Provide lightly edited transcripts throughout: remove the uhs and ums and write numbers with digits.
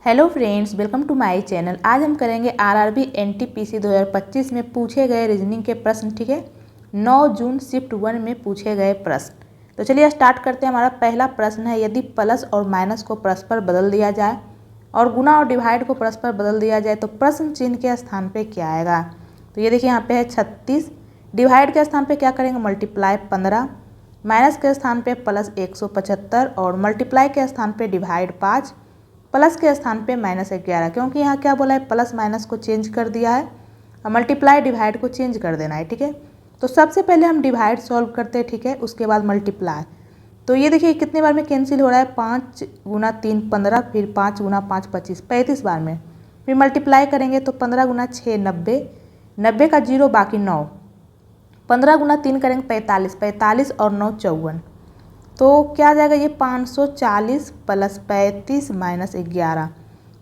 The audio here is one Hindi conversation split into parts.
Hello friends, welcome to my channel. आज हम करेंगे आरआरबी एनटीपीसी 2025 में पूछे गए रीजनिंग के प्रश्न। ठीक है, 9 जून शिफ्ट 1 में पूछे गए प्रश्न। तो चलिए स्टार्ट करते हैं। हमारा पहला प्रश्न है, यदि प्लस और माइनस को परस्पर बदल दिया जाए और गुना और डिवाइड को परस्पर बदल दिया जाए तो प्रश्न चिन्ह के स्थान पे क्या आएगा। तो ये देखिए यहाँ पे है 36, डिवाइड के स्थान पे क्या करेंगे मल्टीप्लाई 15, माइनस के स्थान पे प्लस 175 और मल्टीप्लाई के स्थान पे डिवाइड 5, प्लस के स्थान पे -11, क्योंकि यहाँ क्या बोला है प्लस माइनस को चेंज कर दिया है और मल्टीप्लाई डिवाइड को चेंज कर देना है। ठीक है, तो सबसे पहले हम डिवाइड सॉल्व करते हैं। ठीक है, उसके बाद मल्टीप्लाई। तो ये देखिए कितने बार में कैंसिल हो रहा है, 5 गुना 3 15, फिर 5 गुना 5 25, 35 बार में। फिर मल्टीप्लाई करेंगे तो 15 गुना 6 90, 90 का 0 बाकी 9, 15 गुना 3 करेंगे 45, 45 और 9 54। तो क्या आ जाएगा ये 540 प्लस 35 माइनस 11।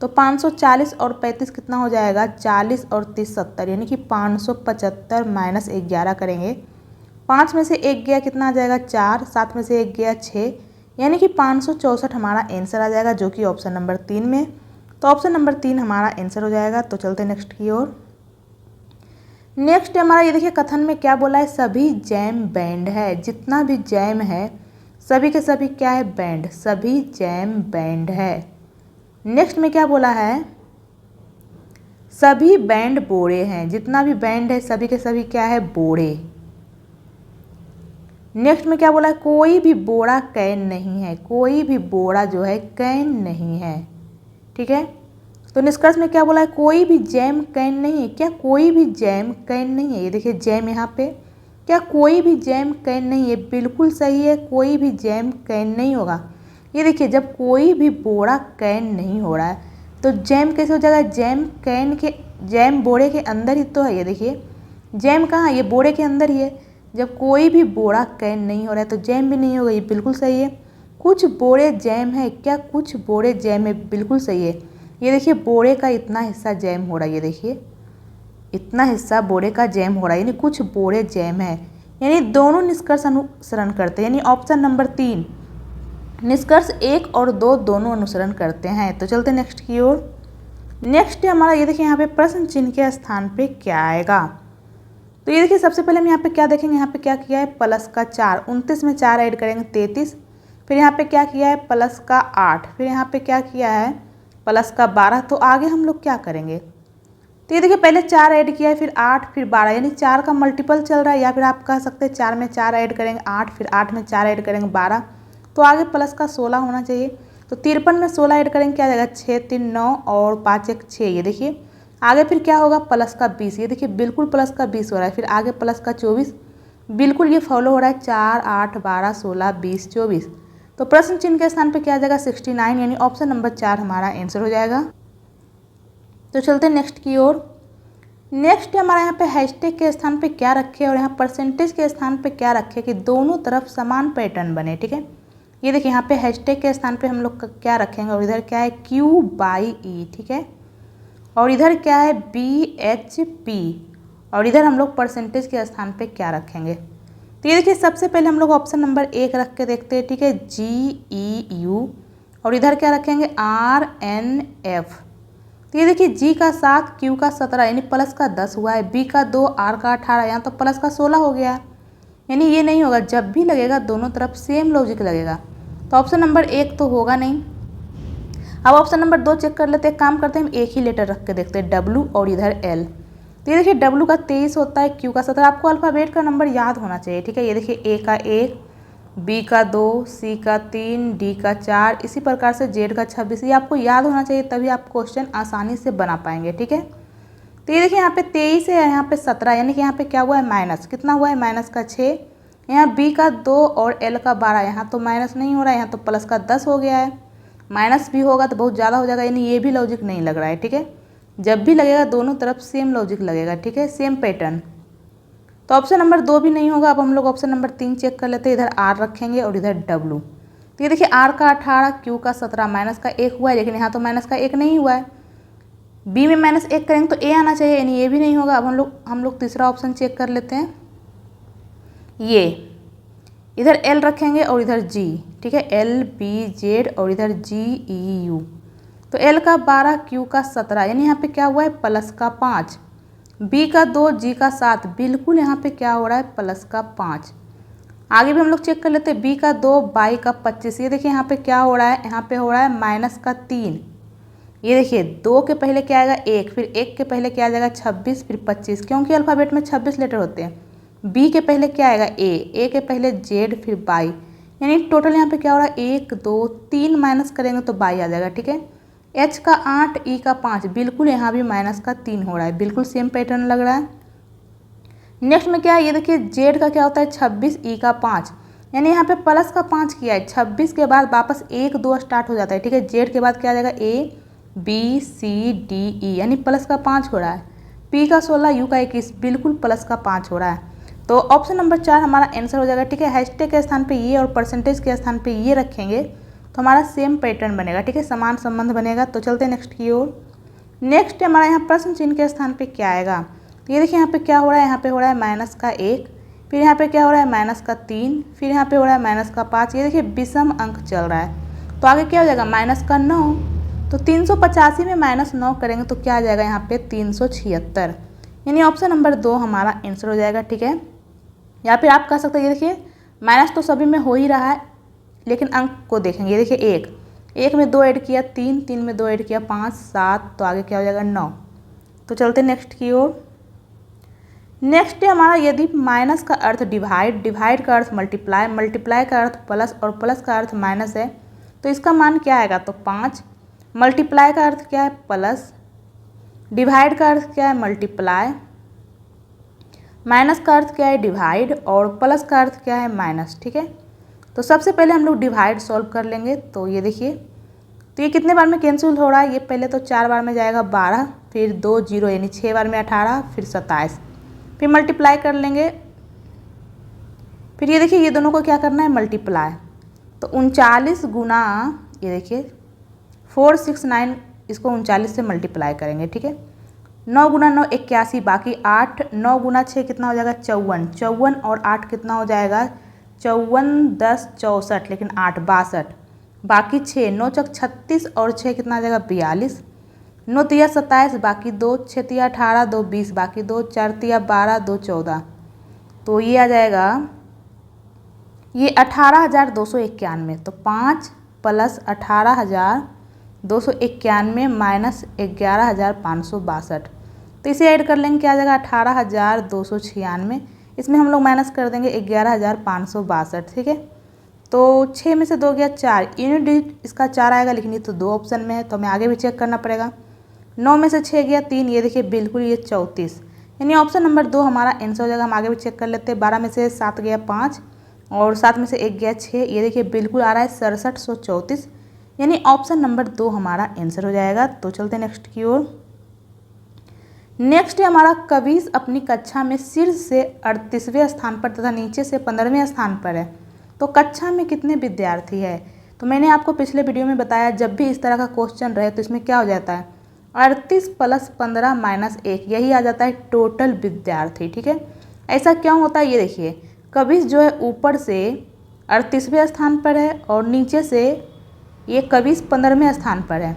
तो 540 और 35 कितना हो जाएगा, 40 और 30 70, यानी कि 575 माइनस 11 करेंगे। 5 में से 1 गया कितना आ जाएगा 4, 7 में से 1 गया 6, यानी कि 564 हमारा आंसर आ जाएगा, जो कि ऑप्शन नंबर 3 में। तो ऑप्शन नंबर 3 हमारा आंसर हो जाएगा। तो चलते नेक्स्ट की ओर। नेक्स्ट हमारा ये देखिए कथन में क्या बोला है, सभी जैम बैंड है। जितना भी जैम है सभी के सभी क्या है, बैंड, सभी जैम बैंड है। नेक्स्ट में क्या बोला है, सभी बैंड बोरे हैं। जितना भी बैंड है सभी के सभी क्या है, बोरे। नेक्स्ट में क्या बोला है, कोई भी बोरा कैन नहीं है। कोई भी बोरा जो है कैन नहीं है। ठीक है, तो निष्कर्ष में क्या बोला है, कोई भी जैम कैन नहीं है। क्या कोई भी जैम कैन नहीं है। ये देखिए जैम यहाँ पे, क्या कोई भी जैम कैन नहीं है, बिल्कुल सही है, कोई भी जैम कैन नहीं होगा। ये देखिए जब कोई भी बोरा कैन नहीं हो रहा है तो जैम कैसे हो जाएगा, जैम कैन के, जैम बोरे के अंदर ही तो है। ये देखिए जैम कहाँ, ये बोरे के अंदर ही है। जब कोई भी बोरा कैन नहीं हो रहा है तो जैम भी नहीं होगा, ये बिल्कुल सही है। कुछ बोरे जैम है, क्या कुछ बोरे जैम है, बिल्कुल सही है। ये देखिए बोरे का इतना हिस्सा जैम हो रहा है, ये देखिए इतना हिस्सा बोरे का जैम हो रहा है, यानी कुछ बोरे जैम है, यानी दोनों निष्कर्ष अनुसरण करते हैं, यानी ऑप्शन नंबर 3 निष्कर्ष 1 और 2 दोनों अनुसरण करते हैं। तो चलते नेक्स्ट की ओर। नेक्स्ट हमारा ये देखिए यहाँ पे प्रश्न चिन्ह के स्थान पे क्या आएगा। तो ये देखिए सबसे पहले हम यहाँ पे क्या देखेंगे, यहाँ पे क्या किया है प्लस का 4, 29 में 4 ऐड करेंगे 33, फिर यहाँ पे क्या किया है प्लस का 8, फिर यहाँ पे क्या किया है प्लस का 12। तो आगे हम लोग क्या करेंगे, तो ये देखिए पहले 4 ऐड किया है, फिर 8, फिर 12, यानी 4 का मल्टीपल चल रहा है, या फिर आप कह सकते हैं 4 में 4 ऐड करेंगे 8, फिर 8 में 4 ऐड करेंगे 12, तो आगे प्लस का 16 होना चाहिए। तो 53 में 16 ऐड करेंगे क्या आ जाएगा 6 3 9 और 5 1 6। ये देखिए आगे फिर क्या होगा प्लस का 20, ये देखिए बिल्कुल प्लस का 20 हो रहा है, फिर आगे प्लस का 24, बिल्कुल ये फॉलो हो रहा है 4 8 12 16 20 24। तो प्रश्न चिन्ह के स्थान पर क्या आ जाएगा 69, यानी ऑप्शन नंबर 4 हमारा आंसर हो जाएगा। तो चलते नेक्स्ट की ओर। नेक्स्ट हमारे यहाँ पे हैशटैग के स्थान पे क्या रखे और यहाँ परसेंटेज के स्थान पे क्या रखे कि दोनों तरफ समान पैटर्न बने। ठीक है, ये देखिए यहाँ पे हैशटैग के स्थान पे हम लोग क्या रखेंगे, और इधर क्या है Q/E। ठीक है, और इधर क्या है BHP, और इधर हम लोग परसेंटेज के स्थान पे क्या रखेंगे। तो ये देखिए सबसे पहले हम लोग ऑप्शन नंबर 1 रख के देखते हैं। ठीक है, GEU, और इधर क्या रखेंगे RNF। तो ये देखिए G का 7, Q का 17, यानी प्लस का 10 हुआ है, B का 2, R का 18, यहाँ तो प्लस का 16 हो गया, यानी ये नहीं होगा। जब भी लगेगा दोनों तरफ सेम लॉजिक लगेगा, तो ऑप्शन नंबर 1 तो होगा नहीं। अब ऑप्शन नंबर 2 चेक कर लेते हैं, काम करते हैं हम एक ही लेटर रख के देखते हैं, W और इधर L। तो ये देखिए W का 23 होता है, Q का 17, आपको अल्फ़ाबेट का नंबर याद होना चाहिए। ठीक है, ये देखिए A का 1, B का 2, C का 3, D का 4, इसी प्रकार से Z का 26, ये आपको याद होना चाहिए, तभी आप क्वेश्चन आसानी से बना पाएंगे। ठीक है, तो ये देखिए यहाँ पे 23 है, यहाँ पे 17, यानी कि यहाँ पे क्या हुआ है माइनस, कितना हुआ है माइनस का 6, यहाँ B का 2 और L का 12, यहाँ तो माइनस नहीं हो रहा है, यहाँ तो प्लस का 10 हो गया है, माइनस भी होगा तो बहुत ज़्यादा हो जाएगा, यानी ये भी लॉजिक नहीं लग रहा है। ठीक है, जब भी लगेगा दोनों तरफ सेम लॉजिक लगेगा। ठीक है, सेम पैटर्न, तो ऑप्शन नंबर 2 भी नहीं होगा। अब हम लोग ऑप्शन नंबर 3 चेक कर लेते हैं, इधर R रखेंगे और इधर W। तो ये देखिए R का 18, Q का 17, माइनस का 1 हुआ है, लेकिन यहाँ तो माइनस का 1 नहीं हुआ है। B में -1 करेंगे तो A आना चाहिए, यानी ये भी नहीं होगा। अब हम लोग तीसरा ऑप्शन चेक कर लेते हैं, ये इधर L रखेंगे और इधर G। ठीक है, LBZ और इधर GEU। तो L का 12, Q का 17, यानी यहाँ पे क्या हुआ है प्लस का 5, B का 2, G का 7, बिल्कुल यहाँ पे क्या हो रहा है प्लस का 5। आगे भी हम लोग चेक कर लेते हैं, B का 2, Y का 25, ये देखिए यहाँ पे क्या हो रहा है, यहाँ पे हो रहा है माइनस का 3। ये देखिए 2 के पहले क्या आएगा 1, फिर 1 के पहले क्या आ जाएगा 26, फिर 25, क्योंकि अल्फ़ाबेट में 26 लेटर होते हैं। B के पहले क्या आएगा A के पहले Z, फिर बाई, यानी टोटल यहाँ पे क्या हो रहा है 1 2 3 माइनस करेंगे तो बाई आ जाएगा, ठीक है। H का 8, E का 5, बिल्कुल यहाँ भी माइनस का 3 हो रहा है, बिल्कुल सेम पैटर्न लग रहा है। नेक्स्ट में क्या है, ये देखिए Z का क्या होता है 26, E का 5, यानी यहाँ पे प्लस का 5 किया है, 26 के बाद वापस 1 2 स्टार्ट हो जाता है, ठीक है। Z के बाद क्या आ जाएगा A B C D E, यानी प्लस का 5 हो रहा है। P का 16, U का 21, बिल्कुल प्लस का 5 हो रहा है। तो ऑप्शन नंबर 4 हमारा आंसर हो जाएगा, ठीक है। हैशटैग के स्थान पे ये और परसेंटेज के स्थान पे ये रखेंगे तो हमारा सेम पैटर्न बनेगा, ठीक है, समान संबंध बनेगा। तो चलते हैं नेक्स्ट की ओर। नेक्स्ट हमारा यहाँ प्रश्न चिन्ह के स्थान पे क्या आएगा, तो ये देखिए यहाँ पे क्या हो रहा है, यहाँ पे हो रहा है माइनस का 1, फिर यहाँ पे क्या हो रहा है माइनस का 3, फिर यहाँ पे हो रहा है माइनस का 5, ये देखिए विषम अंक चल रहा है। तो आगे क्या हो जाएगा माइनस का 9, तो 385 में माइनस 9 करेंगे तो क्या आ जाएगा यहाँ पे 376, यानी ऑप्शन नंबर 2 हमारा आंसर हो जाएगा, ठीक है। या फिर आप कह सकते हैं, ये देखिए माइनस तो सभी में हो ही रहा है, लेकिन अंक को देखेंगे, ये देखिए 1 में 2 ऐड किया 3, 3 में 2 ऐड किया 5, 7, तो आगे क्या हो जाएगा 9। तो चलते नेक्स्ट की ओर। नेक्स्ट है हमारा, यदि माइनस का अर्थ डिवाइड, डिवाइड का अर्थ मल्टीप्लाई, मल्टीप्लाई का अर्थ प्लस और प्लस का अर्थ माइनस है, तो इसका मान क्या आएगा, तो 5। मल्टीप्लाई का अर्थ क्या है प्लस, डिवाइड का अर्थ क्या है मल्टीप्लाई, माइनस का अर्थ क्या है डिवाइड और प्लस का अर्थ क्या है माइनस, ठीक है। तो सबसे पहले हम लोग डिवाइड सॉल्व कर लेंगे। तो ये देखिए, तो ये कितने बार में कैंसिल हो रहा है, ये पहले तो 4 बार में जाएगा 12, फिर 2 0, यानी 6 बार में 18, फिर 27, फिर मल्टीप्लाई कर लेंगे, फिर ये देखिए ये दोनों को क्या करना है मल्टीप्लाई, तो 39 गुना, ये देखिए 469, इसको 39 से मल्टीप्लाई करेंगे, ठीक है। 9 गुना 9 81, बाकी 8, 9 गुना 6 कितना हो जाएगा 54, 54 और 8 कितना हो जाएगा 54, 10 64, लेकिन 8 62, बाकी 6, 9 चौक 36 और 6 कितना आ जाएगा 42, 9 तिया 27, बाकी 2, 6 तिया 18, 2 20, बाकी 2, 4 तिया 12, 2 14, तो ये आ जाएगा ये 18,291, तो 5 प्लस 18,291 माइनस 11,562, तो इसे ऐड कर लेंगे, क्या आ जाएगा 18,296, इसमें हम लोग माइनस कर देंगे 11,562, ठीक है। तो 6 में से 2 गया 4, यूनिट डिजिट इसका 4 आएगा, लेकिन ये तो 2 ऑप्शन में है, तो हमें आगे भी चेक करना पड़ेगा। 9 में से 6 गया 3, ये देखिए बिल्कुल ये 34, यानी ऑप्शन नंबर 2 हमारा आंसर हो जाएगा। हम आगे भी चेक कर लेते हैं। 12 में से 7 गया 5 और 7 में से 1 गया 6, ये देखिए बिल्कुल आ रहा है 6734, यानी ऑप्शन नंबर 2 हमारा आंसर हो जाएगा। तो चलते हैं नेक्स्ट की ओर। नेक्स्ट है हमारा, कविश अपनी कक्षा में शीर्ष से 38वें स्थान पर तथा नीचे से 15वें स्थान पर है, तो कक्षा में कितने विद्यार्थी है। तो मैंने आपको पिछले वीडियो में बताया, जब भी इस तरह का क्वेश्चन रहे तो इसमें क्या हो जाता है 38 प्लस 15 माइनस 1, यही आ जाता है टोटल विद्यार्थी, ठीक है। ऐसा क्यों होता है, ये देखिए कविश जो है ऊपर से 38वें स्थान पर है और नीचे से ये कविश 15वें स्थान पर है,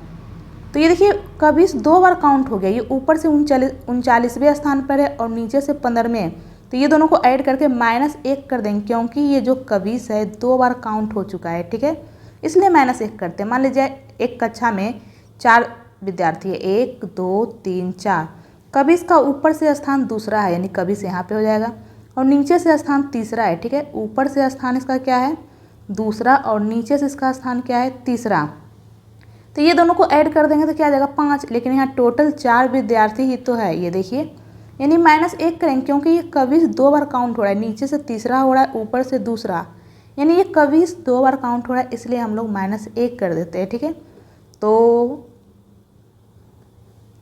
तो ये देखिए कविश 2 बार काउंट हो गया, ये ऊपर से 39वें स्थान पर है और नीचे से 15वें, तो ये दोनों को ऐड करके -1 कर देंगे, क्योंकि ये जो कविश है 2 बार काउंट हो चुका है, ठीक है, इसलिए -1 करते हैं। मान लीजिए एक कक्षा में 4 विद्यार्थी है, 1 2 3 4, कविश का ऊपर से स्थान दूसरा है, यानी कविश यहाँ पे हो जाएगा, और नीचे से स्थान तीसरा है, ठीक है। ऊपर से स्थान इसका क्या है दूसरा और नीचे से इसका स्थान क्या है तीसरा, तो ये दोनों को ऐड कर देंगे तो क्या आ जाएगा 5, लेकिन यहाँ टोटल 4 विद्यार्थी ही तो है, ये देखिए, यानी -1 करेंगे, क्योंकि ये कविश 2 बार काउंट हो रहा है, नीचे से तीसरा हो रहा है, ऊपर से दूसरा, यानी ये कविश 2 बार काउंट हो रहा है, इसलिए हम लोग -1 कर देते हैं, ठीक है। तो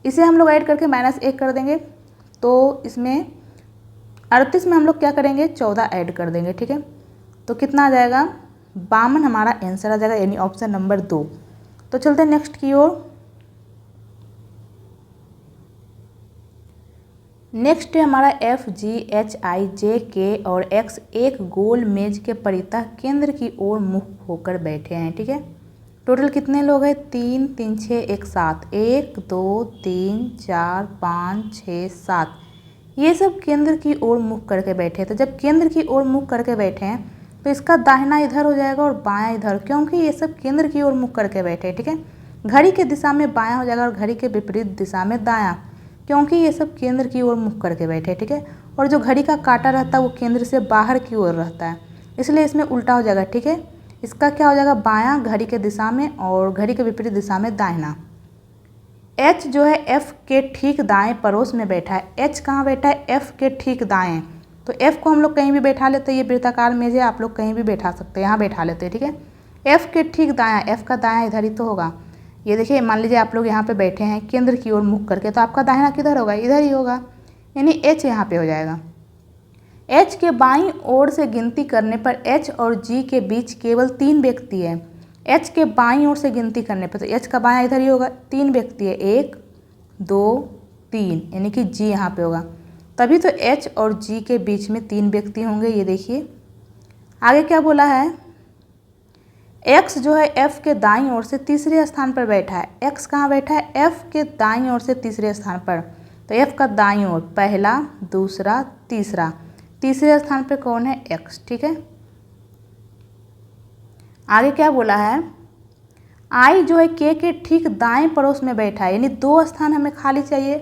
इसे हम लोग ऐड करके -1 कर देंगे, तो इसमें 38 में हम लोग क्या करेंगे 14 ऐड कर देंगे, ठीक है। तो कितना आ जाएगा 52 हमारा आंसर आ जाएगा, यानी ऑप्शन नंबर 2। तो चलते हैं नेक्स्ट की ओर। नेक्स्ट है हमारा FGHIJK और X एक गोल मेज के परितः केंद्र की ओर मुख होकर बैठे हैं, ठीक है। टोटल कितने लोग हैं? 3 3 6 1 7, 1 2 3 4 5 6 7। ये सब केंद्र की ओर मुख करके बैठे हैं। तो जब केंद्र की ओर मुख करके बैठे हैं तो इसका दाहिना इधर हो जाएगा और बायां इधर, क्योंकि ये सब केंद्र की ओर मुख करके बैठे हैं। ठीक है, घड़ी के दिशा में बायां हो जाएगा और घड़ी के विपरीत दिशा में दायां, क्योंकि ये सब केंद्र की ओर मुख करके बैठे हैं। ठीक है, और जो घड़ी का कांटा रहता है वो केंद्र से बाहर की ओर रहता है, इसलिए इसमें उल्टा हो जाएगा। ठीक है, इसका क्या हो जाएगा? बायां घड़ी के दिशा में और घड़ी के विपरीत दिशा में दाहिना। H जो है F के ठीक दाएं पड़ोस में बैठा है। H कहाँ बैठा है? F के ठीक दाएं। तो F को हम लोग कहीं भी बैठा लेते हैं, ये वृत्ताकार मेज है, आप लोग कहीं भी बैठा सकते हैं, यहाँ बैठा लेते हैं। ठीक है, F के ठीक दायां, F का दायां इधर ही तो होगा। ये देखिए, मान लीजिए आप लोग यहाँ पे बैठे हैं केंद्र की ओर मुख करके, तो आपका दाहिना किधर होगा? इधर ही होगा, यानी H यहाँ पे हो जाएगा। H के बाईं ओर से गिनती करने पर H और G के बीच केवल 3 व्यक्ति है। H के बाईं ओर से गिनती करने पर तो H का बायां इधर ही होगा, 3 व्यक्ति है, 1 2 3, यानी कि G यहाँ पे होगा, तभी तो H और G के बीच में 3 व्यक्ति होंगे। ये देखिए आगे क्या बोला है? X जो है F के दाईं ओर से तीसरे स्थान पर बैठा है। X कहाँ बैठा है? F के दाईं ओर से तीसरे स्थान पर। तो F का दाईं ओर पहला, दूसरा, तीसरा, तीसरे स्थान पर कौन है? X। ठीक है, आगे क्या बोला है? I जो है K के ठीक दाएं पड़ोस में बैठा है, यानी 2 स्थान हमें खाली चाहिए,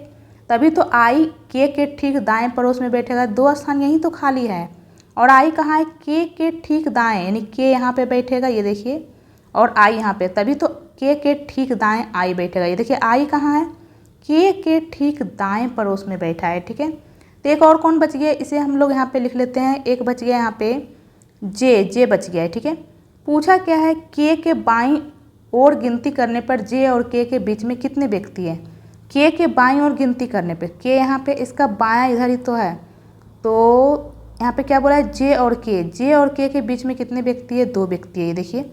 तभी तो I K के ठीक दाएं पड़ोस में बैठेगा। 2 स्थान यहीं तो खाली है, और I कहाँ है? K के ठीक दाएं, यानी K यहाँ पे बैठेगा, ये देखिए, और I यहाँ पे, तभी तो K के ठीक दाएं I बैठेगा। ये देखिए I कहाँ है? K के ठीक दाएं पड़ोस में बैठा है। ठीक है, तो एक और कौन बच गया? इसे हम लोग यहाँ पे लिख लेते हैं। एक बच गया यहाँ पे J बच गया है। ठीक है, पूछा क्या है? K के बाईं ओर गिनती करने पर J और K के बीच में कितने व्यक्ति हैं? K के बाईं ओर गिनती करने पे K यहाँ पे, इसका बायां इधर ही तो है, तो यहाँ पे क्या बोला है? J और K के बीच में कितने व्यक्ति है? 2 व्यक्ति है। ये देखिए,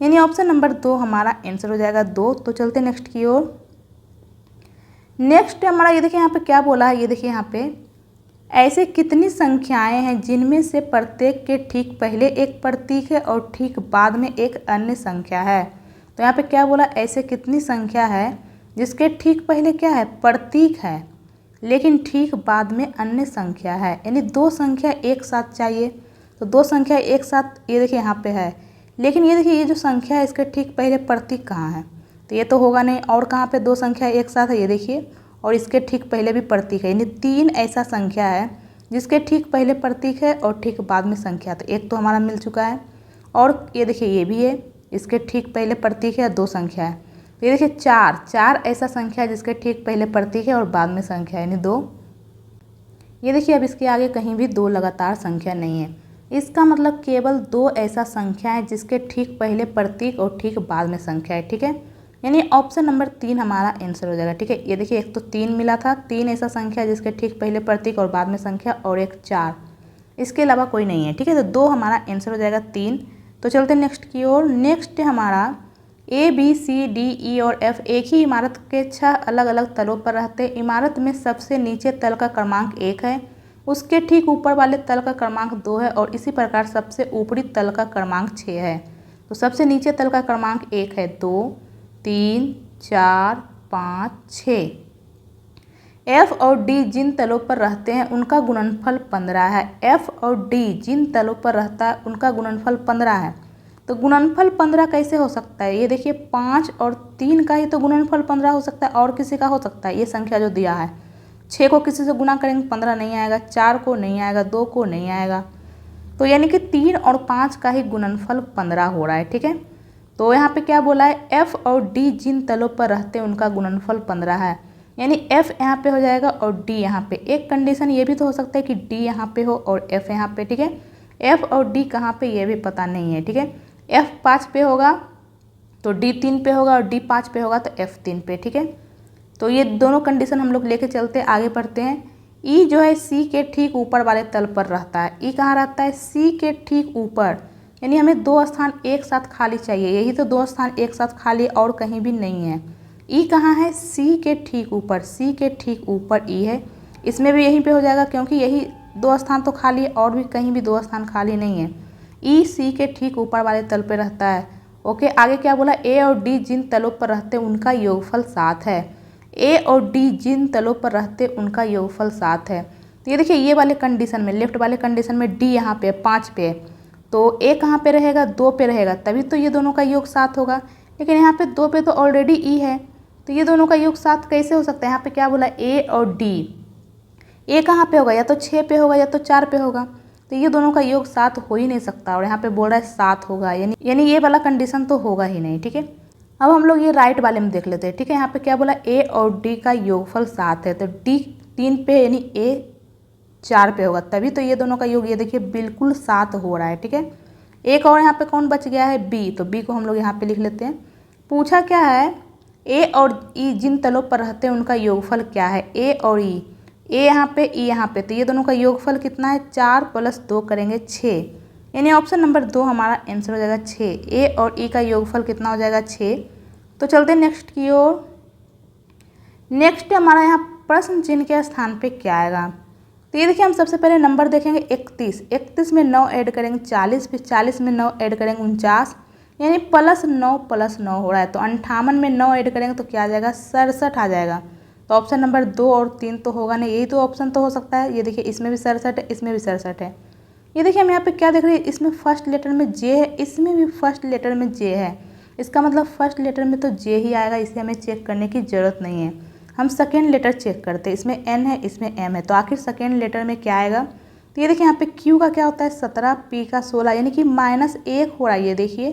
यानी ऑप्शन नंबर 2 हमारा आंसर हो जाएगा 2। तो चलते नेक्स्ट की ओर। नेक्स्ट हमारा ये देखिए यहाँ पे क्या बोला है? ये देखिए यहाँ पे, ऐसे कितनी संख्याएं हैं जिनमें से प्रत्येक के ठीक पहले एक प्रतीक है और ठीक बाद में एक अन्य संख्या है? तो यहाँ पे क्या बोला? ऐसे कितनी संख्या है जिसके ठीक पहले क्या है? प्रतीक है, लेकिन ठीक बाद में अन्य संख्या है, यानी 2 संख्या एक साथ चाहिए। तो 2 संख्या एक साथ, ये देखिए यहाँ पे है, लेकिन ये देखिए ये जो संख्या है इसके ठीक पहले प्रतीक कहाँ है? तो ये तो होगा नहीं। और कहाँ पे 2 संख्या एक साथ है? ये देखिए, और इसके ठीक पहले भी प्रतीक है, यानी 3 ऐसा संख्या है जिसके ठीक पहले प्रतीक है और ठीक बाद में संख्या। तो एक तो हमारा मिल चुका है, और ये देखिए ये भी है, इसके ठीक पहले प्रतीक है, 2 संख्या है। तो ये देखिए 4 ऐसा संख्या है जिसके ठीक पहले प्रतीक है और बाद में संख्या, यानी 2। ये देखिए अब इसके आगे कहीं भी 2 लगातार संख्या नहीं है, इसका मतलब केवल 2 ऐसा संख्या है जिसके ठीक पहले प्रतीक और ठीक बाद में संख्या है। ठीक है, यानी ऑप्शन नंबर 3 हमारा आंसर हो जाएगा। ठीक है, ये देखिए एक तो 3 मिला था, 3 ऐसा संख्या है जिसके ठीक पहले प्रतीक और बाद में संख्या, और एक 4, इसके अलावा कोई नहीं है। ठीक है, तो 2 हमारा आंसर हो जाएगा 3। तो चलते नेक्स्ट की ओर। नेक्स्ट हमारा A B C D E और F एक ही इमारत के 6 अलग अलग तलों पर रहते हैं। इमारत में सबसे नीचे तल का क्रमांक 1 है, उसके ठीक ऊपर वाले तल का क्रमांक 2 है, और इसी प्रकार सबसे ऊपरी तल का क्रमांक 6 है। तो सबसे नीचे तल का क्रमांक 1 है, 2 3 4 5 6। F और D जिन तलों पर रहते हैं उनका गुणनफल 15 है। F और D जिन तलों पर रहता है उनका गुणनफल 15 है। तो गुणनफल 15 कैसे हो सकता है? ये देखिए 5 और 3 का ही तो गुणनफल 15 हो सकता है, और किसी का हो सकता है? ये संख्या जो दिया है, 6 को किसी से गुणा करेंगे 15 नहीं आएगा, 4 को नहीं आएगा, 2 को नहीं आएगा, तो यानी कि 3 और 5 का ही गुणनफल 15 हो रहा है। ठीक है, तो यहाँ पे क्या बोला है? F और D जिन तलों पर रहते हैं उनका गुणनफल 15 है, यानी F यहाँ पे हो जाएगा और D यहाँ पे। एक कंडीशन ये भी तो हो सकता है कि D यहाँ पे हो और F यहाँ पे। ठीक है, F और D कहाँ पे ये भी पता नहीं है। ठीक है, F 5 पे होगा तो D 3 पे होगा, और D 5 पे होगा तो F 3 पे। ठीक है, तो ये दोनों कंडीशन हम लोग लेके चलते आगे बढ़ते हैं। E जो है C के ठीक ऊपर वाले तल पर रहता है। E कहाँ रहता है? C के ठीक ऊपर, यानी हमें 2 स्थान एक साथ खाली चाहिए, यही तो 2 स्थान एक साथ खाली, और कहीं भी नहीं है। E कहाँ है? C के ठीक ऊपर, C के ठीक ऊपर E है, इसमें भी यहीं पे हो जाएगा क्योंकि यही 2 स्थान तो खाली है, और भी कहीं भी 2 स्थान खाली नहीं है। E C के ठीक ऊपर वाले तल पे रहता है, ओके, आगे क्या बोला, ए और डी जिन तलों पर रहते उनका योगफल 7 है। ए और डी जिन तलों पर रहते उनका योगफल 7 है। तो ये देखिए ये वाले कंडीशन में, लेफ्ट वाले कंडीशन में डी यहाँ पे 5 पे है, तो ए कहाँ पे रहेगा, 2 पे रहेगा, तभी तो ये दोनों का योग 7 होगा। लेकिन यहाँ पे 2 पे तो ऑलरेडी ई है, तो ये दोनों का योग 7 कैसे हो सकता है। यहाँ पे क्या बोला, ए और डी, ए कहाँ पे होगा, या तो 6 पे होगा या तो 4 पे होगा, तो ये दोनों का योग 7 हो ही नहीं सकता। और यहाँ पे बोल रहा है 7 होगा, यानी ये वाला कंडीशन तो होगा ही नहीं। ठीक है, अब हम लोग ये राइट वाले में देख लेते हैं। ठीक है, यहाँ पे क्या बोला, ए और डी का योगफल 7 है, तो डी 3 पे यानी ए 4 पे होगा, तभी तो ये दोनों का योग ये देखिए बिल्कुल 7 हो रहा है। ठीक है, एक और यहाँ पे कौन बच गया है, बी, तो बी को हम लोग यहाँ पे लिख लेते हैं। पूछा क्या है, ए और ई जिन तलों पर रहते हैं उनका योगफल क्या है। ए और ई, ए यहाँ पे ई यहाँ पे, तो ये दोनों का योगफल कितना है, 4 + 2 करेंगे 6, यानी ऑप्शन नंबर 2 हमारा आंसर हो जाएगा 6। ए और ई का योगफल कितना हो जाएगा, 6। तो चलते हैं नेक्स्ट की ओर। नेक्स्ट हमारा यहाँ प्रश्न चिन्ह के स्थान पे क्या आएगा। तो ये देखिए हम सबसे पहले नंबर देखेंगे 31, 31 में 9 ऐड करेंगे 40, फिर 40 में 9 ऐड करेंगे 49, यानी +9 हो रहा है। तो 58 में 9 ऐड करेंगे तो क्या आ जाएगा, 67 आ जाएगा। तो ऑप्शन नंबर 2 और 3 तो होगा नहीं, यही तो ऑप्शन तो हो सकता है। ये देखिए इसमें भी 67 है, इसमें भी 67 है। ये देखिए हम यहाँ पे क्या देख रहे हैं, इसमें फर्स्ट लेटर में जे है, इसमें भी फर्स्ट लेटर में जे है, इसका मतलब फर्स्ट लेटर में तो जे ही आएगा, इसे हमें चेक करने की ज़रूरत नहीं है। हम सेकेंड लेटर चेक करते हैं, इसमें एन है, इसमें एम है, तो आखिर सेकेंड लेटर में क्या आएगा। तो ये देखिए यहाँ पे क्यू का क्या होता है, 17, पी का 16, यानी कि -1 हो रहा है। ये देखिए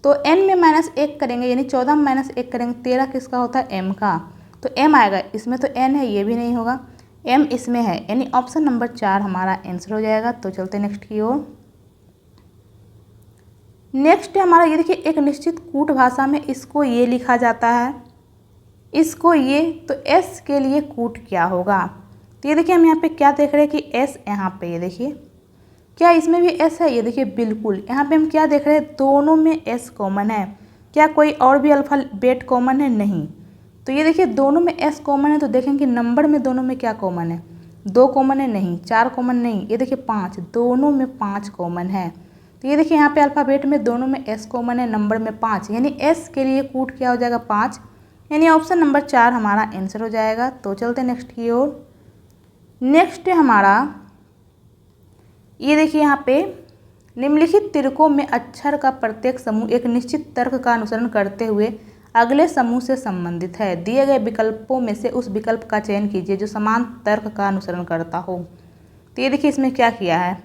तो एन में -1 करेंगे, यानी 14 में -1 करेंगे, 13 किसका होता है, एम का, तो एम आएगा। इसमें तो एन है, ये भी नहीं होगा, एम इसमें है, यानी ऑप्शन नंबर 4 हमारा आंसर हो जाएगा। तो चलते नेक्स्ट की ओर। नेक्स्ट हमारा ये देखिए एक निश्चित कूट भाषा में इसको ये लिखा जाता है, इसको ये, तो एस के लिए कूट क्या होगा। तो ये देखिए हम यहाँ पे क्या देख रहे हैं कि एस यहाँ पे, ये देखिए क्या इसमें भी एस है, ये देखिए बिल्कुल। यहाँ पे हम क्या देख रहे हैं, दोनों में एस कॉमन है, क्या कोई और भी अल्फ़ाबेट कॉमन है, नहीं। तो ये देखिए दोनों में एस कॉमन है, तो देखें कि नंबर में दोनों में क्या कॉमन है, 2 कॉमन है, नहीं, 4 कॉमन नहीं, ये देखिए 5, दोनों में 5 कॉमन है। तो ये देखिए यहाँ पे अल्फ़ाबेट में दोनों में एस कॉमन है, नंबर में 5, यानी एस के लिए कूट क्या हो जाएगा, 5, यानी ऑप्शन नंबर 4 हमारा आंसर हो जाएगा। तो चलते नेक्स्ट की ओर। नेक्स्ट हमारा ये देखिए यहाँ पे निम्नलिखित तर्कों में अक्षर का प्रत्येक समूह एक निश्चित तर्क का अनुसरण करते हुए अगले समूह से संबंधित है। दिए गए विकल्पों में से उस विकल्प का चयन कीजिए जो समान तर्क का अनुसरण करता हो। तो ये देखिए इसमें क्या किया है,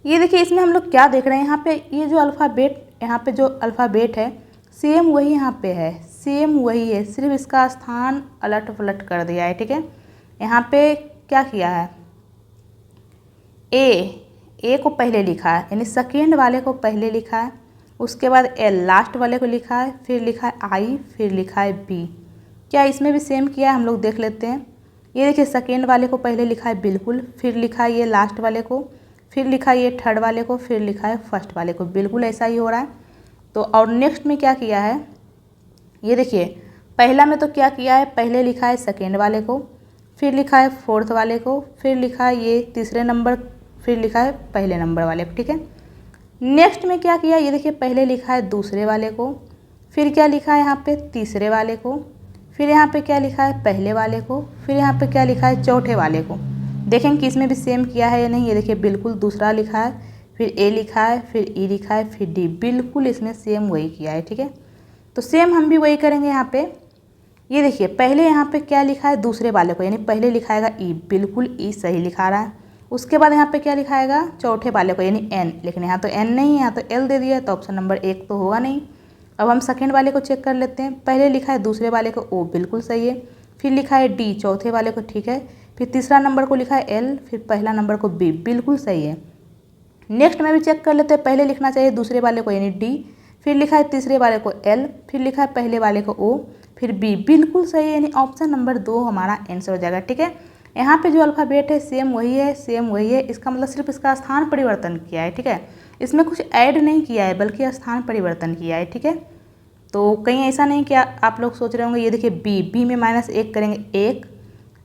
ये देखिए इसमें हम लोग क्या देख रहे हैं, यहाँ पे ये जो अल्फ़ाबेट, यहाँ पे जो अल्फ़ाबेट है सेम वही यहाँ पे है, सेम वही है, सिर्फ इसका स्थान अलट पलट कर दिया है। ठीक है, यहाँ पे क्या किया है, ए को पहले लिखा है, यानी सेकेंड वाले को पहले लिखा है, उसके बाद एल लास्ट वाले को लिखा है, फिर लिखा है आई, फिर लिखा है बी। क्या इसमें भी सेम किया है, हम लोग देख लेते हैं। ये देखिए सेकेंड वाले को पहले लिखा है बिल्कुल, फिर लिखा है ये लास्ट वाले को, फिर लिखा है ये थर्ड वाले को, फिर लिखा है फर्स्ट वाले को, बिल्कुल ऐसा ही हो रहा है। तो और नेक्स्ट में क्या किया है, ये देखिए पहला में तो क्या किया है, पहले लिखा है सेकेंड वाले को, फिर लिखा है फोर्थ वाले को, फिर लिखा है ये तीसरे नंबर, फिर लिखा है पहले नंबर वाले को। ठीक है, नेक्स्ट में क्या किया, ये देखिए पहले लिखा है दूसरे वाले को, फिर क्या लिखा है यहाँ पे तीसरे वाले को, फिर यहाँ पे क्या लिखा है पहले वाले को, फिर यहाँ पे क्या लिखा है चौथे वाले को। देखें कि इसमें भी सेम किया है या नहीं, ये देखिए बिल्कुल दूसरा लिखा है, फिर ए लिखा है, फिर ई लिखा है, फिर डी, बिल्कुल इसमें सेम वही किया है। ठीक है, तो सेम हम भी वही करेंगे यहाँ पे। ये देखिए पहले यहाँ पे क्या लिखा है दूसरे वाले को, यानी पहले लिखाएगा ई, बिल्कुल ई सही लिखा रहा है। उसके बाद यहाँ पे क्या लिखाएगा चौथे वाले को, यानी एन, लेकिन यहाँ तो एन नहीं है, यहाँ तो एल दे दिया है, तो ऑप्शन नंबर 1 तो होगा नहीं। अब हम सेकेंड वाले को चेक कर लेते हैं, पहले लिखा है दूसरे वाले को ओ, बिल्कुल सही है, फिर लिखा है डी चौथे वाले को, ठीक है, फिर तीसरा नंबर को लिखा है एल, फिर पहला नंबर को बी, बिल्कुल सही है। नेक्स्ट में भी चेक कर लेते हैं, पहले लिखना चाहिए दूसरे वाले को यानी डी, फिर लिखा है तीसरे वाले को एल, फिर लिखा है पहले वाले को ओ, फिर बी, बिल्कुल सही है, यानी ऑप्शन नंबर 2 हमारा आंसर हो जाएगा। ठीक है, यहाँ पे जो अल्फ़ाबेट है सेम वही है, सेम वही है, इसका मतलब सिर्फ इसका स्थान परिवर्तन किया है। ठीक है, इसमें कुछ ऐड नहीं किया है बल्कि स्थान परिवर्तन किया है। ठीक है, तो कहीं ऐसा नहीं कि आप लोग सोच रहे होंगे, ये देखिए बी में -1 करेंगे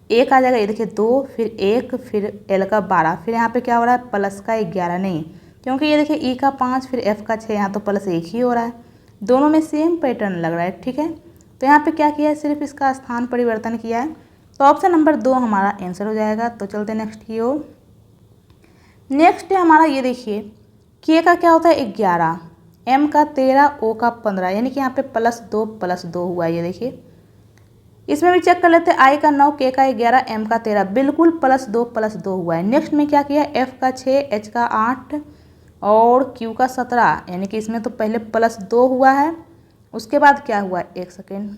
1 आ जाएगा, ये देखिए 2, फिर 1, फिर एल का 12, फिर यहाँ पे क्या हो रहा है प्लस का 11, नहीं, क्योंकि ये देखिए ई का 5 फिर एफ का 6, यहाँ तो प्लस 1 ही हो रहा है, दोनों में सेम पैटर्न लग रहा है। ठीक है, तो यहाँ पे क्या किया है, सिर्फ इसका स्थान परिवर्तन किया है, तो ऑप्शन नंबर 2 हमारा आंसर हो जाएगा। तो चलते नेक्स्ट की ओर। नेक्स्ट है हमारा, ये देखिए के का क्या होता है 11, एम का 13, ओ का 15, यानी कि यहाँ पे +2 हुआ है। ये देखिए इसमें भी चेक कर लेते हैं, आई का 9, के का 11, एम का 13, बिल्कुल +2 हुआ है। नेक्स्ट में क्या किया, एफ का 6, एच का 8 और क्यू का 17, यानी कि इसमें तो पहले +2 हुआ है, उसके बाद क्या हुआ, एक सेकेंड,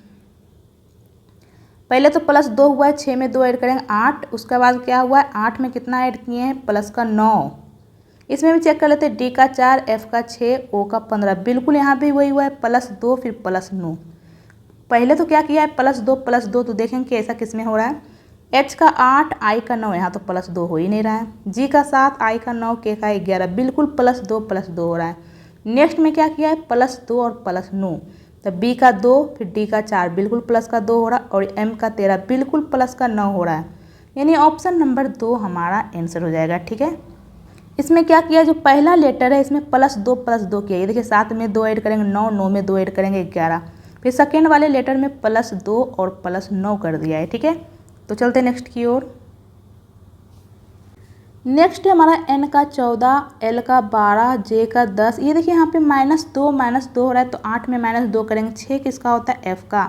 पहले तो +2 हुआ है, 6 में 2 ऐड करेंगे 8, उसके बाद क्या हुआ है, 8 में कितना ऐड किए हैं, प्लस का 9। इसमें भी चेक कर लेते हैं, डी का 4, एफ का 6, ओ का 15, बिल्कुल यहाँ भी वही हुआ है, +2 फिर +9। पहले तो क्या किया है, +2, तो देखेंगे कि ऐसा किस में हो रहा है, एच का 8, आई का 9, यहाँ तो +2 हो ही नहीं रहा है, जी का 7, आई का 9, के का 11, बिल्कुल +2 हो रहा है। नेक्स्ट में क्या किया है, +2 और +9, तो बी का 2 फिर डी का 4, बिल्कुल +2 हो रहा है, और एम का 13 बिल्कुल +9 हो रहा है, यानी ऑप्शन नंबर 2 हमारा आंसर हो जाएगा। ठीक है, इसमें क्या किया, जो पहला लेटर है इसमें +2 किया, ये देखिए 7 में 2 ऐड करेंगे 9, 9 में 2 ऐड करेंगे 11, फिर सेकेंड वाले लेटर में +2 और +9 कर दिया है। ठीक है, तो चलते नेक्स्ट की ओर। नेक्स्ट है हमारा एन का 14, एल का 12, जे का 10, ये देखिए यहाँ पे -2 हो रहा है, तो 8 में -2 करेंगे, 6 किसका होता है, एफ का,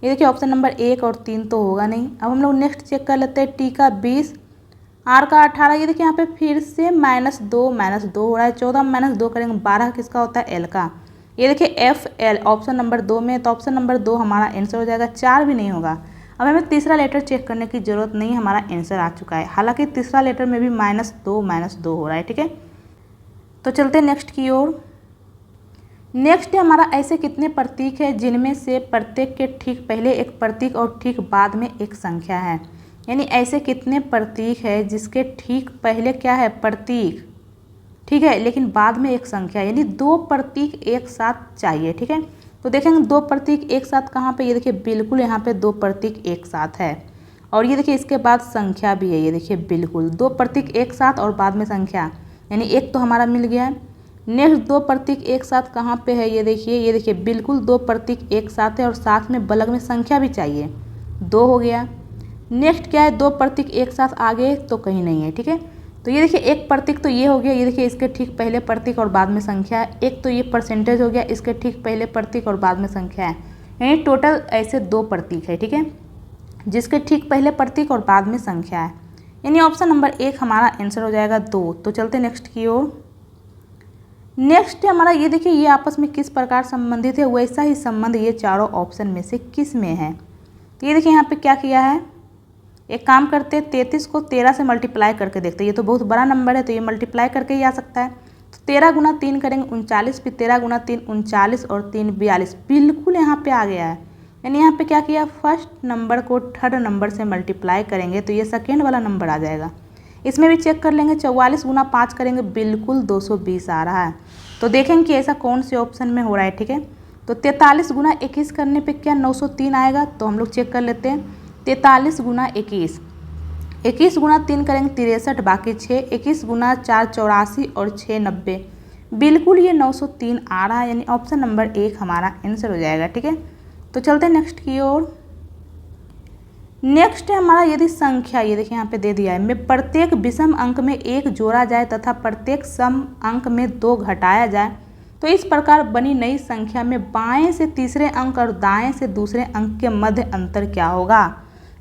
ये देखिए ऑप्शन नंबर 1 और 3 तो होगा नहीं। अब हम लोग नेक्स्ट चेक कर लेते हैं, टी का 20, आर का 18, ये देखिए यहाँ पे फिर से -2 हो रहा है, 14 में -2 करेंगे, 12 किसका होता है, एल का, ये देखिए एफ एल ऑप्शन नंबर 2 में, तो ऑप्शन नंबर 2 हमारा आंसर हो जाएगा, 4 भी नहीं होगा। अब हमें तीसरा लेटर चेक करने की ज़रूरत नहीं, हमारा आंसर आ चुका है, हालांकि तीसरा लेटर में भी -2 हो रहा है। ठीक है, तो चलते नेक्स्ट की ओर। नेक्स्ट है हमारा, ऐसे कितने प्रतीक हैं जिनमें से प्रत्येक के ठीक पहले एक प्रतीक और ठीक बाद में एक संख्या है, यानी ऐसे कितने प्रतीक है जिसके ठीक पहले क्या है, प्रतीक, ठीक है, लेकिन बाद में एक संख्या, यानी 2 प्रतीक एक साथ चाहिए। ठीक है, तो देखेंगे 2 प्रतीक एक साथ कहाँ पे, ये देखिए बिल्कुल यहाँ पे 2 प्रतीक एक साथ है, और ये देखिए इसके बाद संख्या भी है, ये देखिए बिल्कुल 2 प्रतीक एक साथ और बाद में संख्या, यानी एक तो हमारा मिल गया है। नेक्स्ट 2 प्रतीक एक साथ कहाँ पे है, ये देखिए बिल्कुल 2 प्रतीक एक साथ है और साथ में बलग में संख्या भी चाहिए, 2 हो गया। नेक्स्ट क्या है, 2 प्रतीक एक साथ आगे तो कहीं नहीं है। ठीक है, तो ये देखिए एक प्रतीक तो ये हो गया, ये देखिए इसके ठीक पहले प्रतीक और बाद में संख्या है, एक तो ये परसेंटेज हो गया, इसके ठीक पहले प्रतीक और बाद में संख्या है, यानी टोटल ऐसे 2 प्रतीक है। ठीक है, जिसके ठीक पहले प्रतीक और बाद में संख्या है, यानी ऑप्शन नंबर 1 हमारा आंसर हो जाएगा 2। तो चलते नेक्स्ट की ओर। नेक्स्ट हमारा, ये देखिए ये आपस में किस प्रकार संबंधित है, वैसा ही संबंध ये चारों ऑप्शन में से किस में है। तो ये देखिए यहाँ पे क्या किया है, एक काम करते हैं, 33 को 13 से मल्टीप्लाई करके देखते हैं, ये तो बहुत बड़ा नंबर है तो ये मल्टीप्लाई करके ही आ सकता है, तो 13 गुना 3 करेंगे 39, फिर 13 गुना 3 39 और 3 42, बिल्कुल यहाँ पे आ गया है, यानी यहाँ पे क्या किया, फर्स्ट नंबर को थर्ड नंबर से मल्टीप्लाई करेंगे तो ये सेकेंड वाला नंबर आ जाएगा। इसमें भी चेक कर लेंगे, 44 गुना 5 करेंगे, बिल्कुल 220 आ रहा है, तो देखेंगे कि ऐसा कौन से ऑप्शन में हो रहा है। ठीक है, तो 43 गुना 21 करने पे क्या 903 आएगा, तो हम लोग चेक कर लेते हैं, 43 गुना 21, 21 गुना 3 करेंगे 63, बाकी 6, 21 गुना 4 84 और 6 90, बिल्कुल ये 903 आ रहा है, यानी ऑप्शन नंबर 1 हमारा आंसर हो जाएगा। ठीक है, तो चलते हैं नेक्स्ट की ओर। नेक्स्ट है हमारा, यदि संख्या, ये देखिए यहाँ पे दे दिया है, में प्रत्येक विषम अंक में 1 जोड़ा जाए तथा प्रत्येक सम अंक में 2 घटाया जाए तो इस प्रकार बनी नई संख्या में बाएं से तीसरे अंक और दाएं से दूसरे अंक के मध्य अंतर क्या होगा।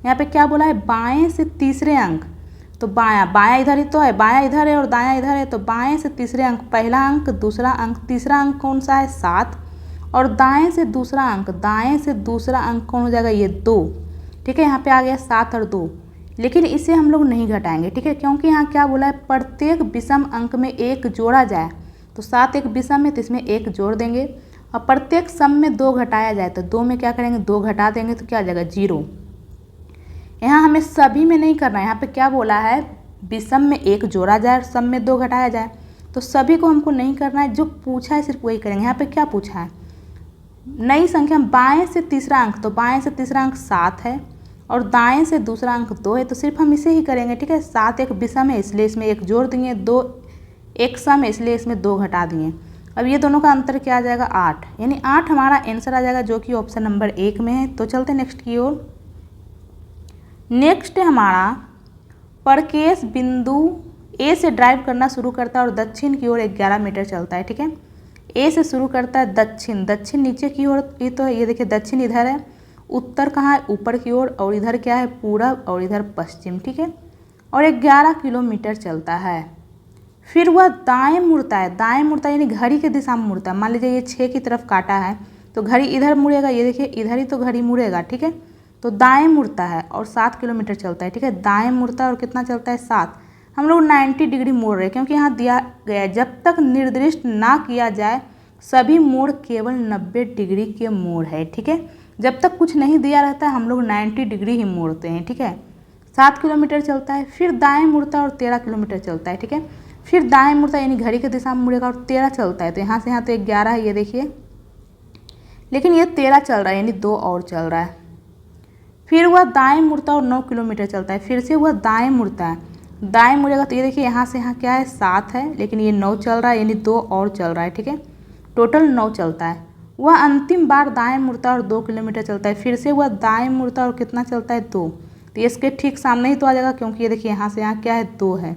यहाँ पे क्या बोला है, बाएं से तीसरे अंक, तो बायां इधर ही तो है, बायां इधर है और दायां इधर है, तो बाएं से तीसरे अंक, पहला अंक दूसरा अंक, तीसरा अंक कौन सा है 7, और दाएं से दूसरा अंक कौन हो जाएगा, ये 2। ठीक है, यहाँ पे आ गया 7 और 2, लेकिन इसे हम लोग नहीं घटाएंगे। ठीक है, क्योंकि यहाँ क्या बोला है, प्रत्येक विषम अंक में 1 जोड़ा जाए, तो 7 एक विषम है तो इसमें 1 जोड़ देंगे, और प्रत्येक सम में 2 घटाया जाए तो 2 में क्या करेंगे, 2 घटा देंगे तो क्या आ जाएगा 0। यहाँ हमें सभी में नहीं करना है, यहाँ पे क्या बोला है, विषम में 1 जोड़ा जाए और सम में 2 घटाया जाए, तो सभी को हमको नहीं करना है, जो पूछा है सिर्फ वही करेंगे। यहाँ पे क्या पूछा है, नई संख्या बाएं से तीसरा अंक, तो बाएं से तीसरा अंक 7 है और दाएं से दूसरा अंक 2 है, तो सिर्फ हम इसे ही करेंगे। ठीक है, 7 एक विषम है इसलिए इसमें 1 जोड़ देंगे, 2 एक सम है इसलिए इसमें 2 घटा दिए। अब ये दोनों का अंतर क्या आ जाएगा 8, यानी 8 हमारा आंसर आ जाएगा जो कि ऑप्शन नंबर 1 में है। तो चलते नेक्स्ट की ओर। नेक्स्ट है हमारा परकेश बिंदु ए से ड्राइव करना शुरू करता है और दक्षिण की ओर 11 मीटर चलता है। ठीक है, ए से शुरू करता है दक्षिण, दक्षिण नीचे की ओर, ये तो ये देखिए दक्षिण इधर है, उत्तर कहाँ है ऊपर की ओर, और इधर क्या है पूरब और इधर पश्चिम। ठीक है, और 11 किलोमीटर चलता है। फिर वह दाएं मुड़ता है, दाएं मुड़ता है यानी घड़ी के दिशा में मुड़ता है। मान लीजिए ये 6 की तरफ काटा है तो घड़ी इधर मुड़ेगा, ये देखिए इधर ही तो घड़ी मुड़ेगा। ठीक है, तो दाएं मुड़ता है और 7 किलोमीटर चलता है। ठीक है, दाएं मुड़ता है और कितना चलता है 7। हम लोग 90 डिग्री मोड़ रहे हैं क्योंकि यहाँ दिया गया है जब तक निर्दिष्ट ना किया जाए सभी मोड़ केवल 90 डिग्री के मोड़ है। ठीक है, जब तक कुछ नहीं दिया रहता है हम लोग 90 डिग्री ही मोड़ते हैं। ठीक है, 7 किलोमीटर चलता है। फिर दाएं मुड़ता है और 13 किलोमीटर चलता है। ठीक है, फिर दाएं मुड़ता है यानी घड़ी के दिशा में मुड़ेगा और 13 चलता है। तो यहाँ से यहाँ तो 11 है ये देखिए, लेकिन ये 13 चल रहा है यानी 2 और चल रहा है। फिर वह दाएं मुड़ता है और 9 किलोमीटर चलता है। फिर से वह दाएं मुड़ता है, दाएं मुड़ेगा तो ये देखिए यहाँ से यहाँ क्या है 7 है, लेकिन ये 9 चल रहा है यानी 2 और चल रहा है। ठीक है, टोटल 9 चलता है। वह अंतिम बार दाएं मुड़ता है और 2 किलोमीटर चलता है। फिर से वह दाएं मुड़ता है और कितना चलता है 2। तो इसके ठीक सामने ही तो आ जाएगा क्योंकि ये देखिए यहाँ से यहाँ क्या है 2 है,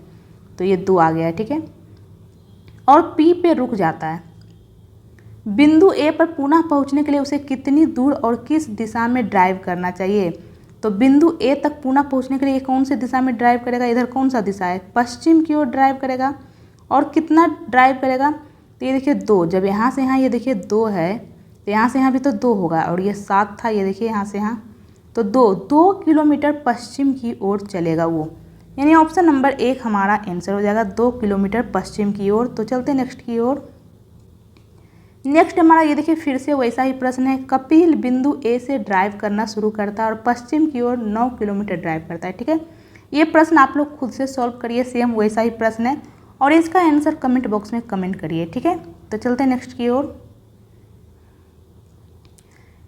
तो ये 2 आ गया है। ठीक है, और पी पे रुक जाता है। बिंदु ए पर पुनः पहुंचने के लिए उसे कितनी दूर और किस दिशा में ड्राइव करना चाहिए। तो बिंदु ए तक पुनः पहुंचने के लिए कौन सी दिशा में ड्राइव करेगा, इधर कौन सा दिशा है पश्चिम की ओर ड्राइव करेगा। और कितना ड्राइव करेगा, तो ये देखिए 2, जब यहाँ से यहाँ ये देखिए 2 है तो यहाँ से यहाँ भी तो 2 होगा, और ये 7 था ये देखिए यहाँ से यहाँ तो 2 किलोमीटर पश्चिम की ओर चलेगा वो, यानी ऑप्शन नंबर 1 हमारा आंसर हो जाएगा 2 किलोमीटर पश्चिम की ओर। तो चलते नेक्स्ट की ओर। नेक्स्ट हमारा ये देखिए फिर से वैसा ही प्रश्न है। कपिल बिंदु ए से ड्राइव करना शुरू करता है और पश्चिम की ओर 9 किलोमीटर ड्राइव करता है। ठीक है, ये प्रश्न आप लोग खुद से सॉल्व करिए, सेम वैसा ही प्रश्न है और इसका आंसर कमेंट बॉक्स में कमेंट करिए। ठीक है, तो चलते हैं नेक्स्ट की ओर।